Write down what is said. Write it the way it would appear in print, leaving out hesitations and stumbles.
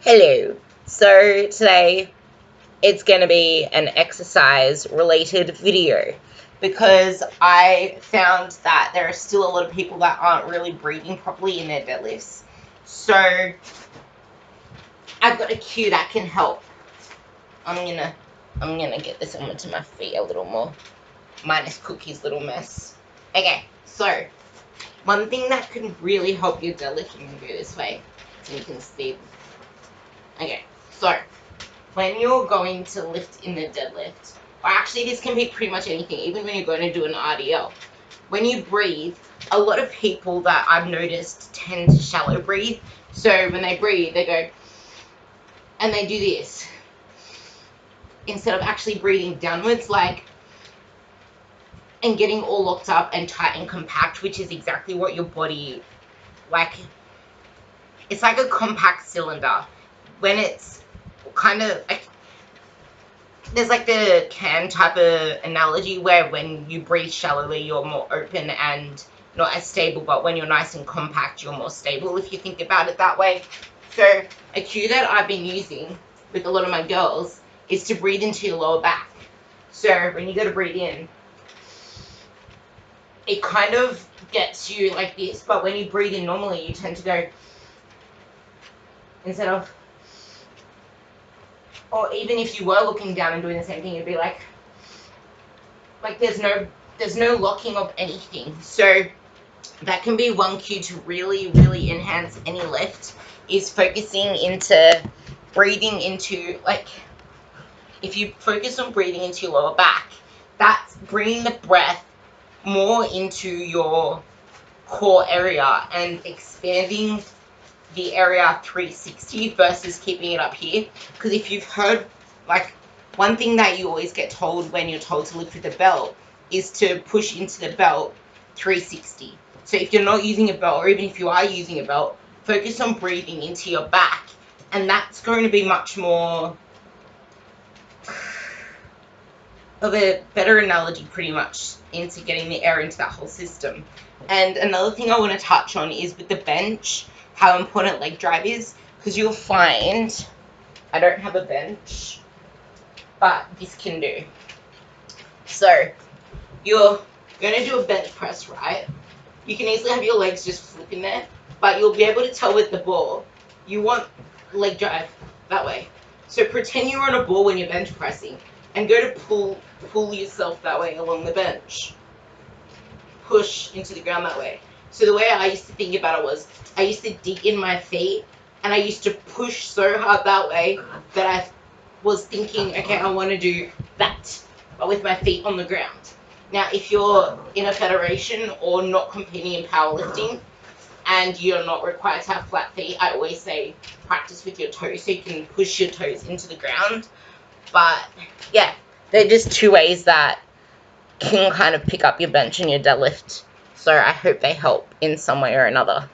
Hello. So today it's going to be an exercise related video because I found that there are still a lot of people that aren't really breathing properly in their deadlifts. So I've got a cue that can help. I'm gonna get this onto my feet a little more, minus Cookie's little mess. Okay, so one thing that can really help your deadlift, I'm gonna go this way so you can see. Okay, so when you're going to lift in the deadlift, or actually this can be pretty much anything, even when you're going to do an RDL, when you breathe, a lot of people that I've noticed tend to shallow breathe. So when they breathe, they go, and they do this, instead of actually breathing downwards, like, and getting all locked up and tight and compact, which is exactly what your body, like, it's like a compact cylinder. When it's kind of, there's like the can type of analogy where when you breathe shallowly, you're more open and not as stable, but when you're nice and compact, you're more stable, if you think about it that way. So a cue that I've been using with a lot of my girls is to breathe into your lower back. So when you go to breathe in, it kind of gets you like this, but when you breathe in normally, you tend to go, instead of, or even if you were looking down and doing the same thing, it'd be like there's no locking of anything. So that can be one cue to really enhance any lift, is focusing into breathing into, like, if you focus on breathing into your lower back, that's bringing the breath more into your core area and expanding the area 360 versus keeping it up here. Because if you've heard, like, one thing that you always get told when you're told to lift with a belt is to push into the belt 360. So if you're not using a belt, or even if you are using a belt, focus on breathing into your back, and that's going to be much more of a better analogy, pretty much, into getting the air into that whole system. And another thing I want to touch on is with the bench, how important leg drive is, because you'll find, I don't have a bench, but this can do. So you're going to do a bench press, right? You can easily have your legs just flip in there, but you'll be able to tell with the ball, you want leg drive that way. So pretend you're on a ball when you're bench pressing, and go to pull yourself that way along the bench. Push into the ground that way. So the way I used to think about it was, I used to dig in my feet, and I used to push so hard that way that I was thinking, okay, I want to do that, but with my feet on the ground. Now, if you're in a federation or not competing in powerlifting, and you're not required to have flat feet, I always say practice with your toes so you can push your toes into the ground. But yeah, they're just two ways that can kind of pick up your bench and your deadlift. So I hope they help in some way or another.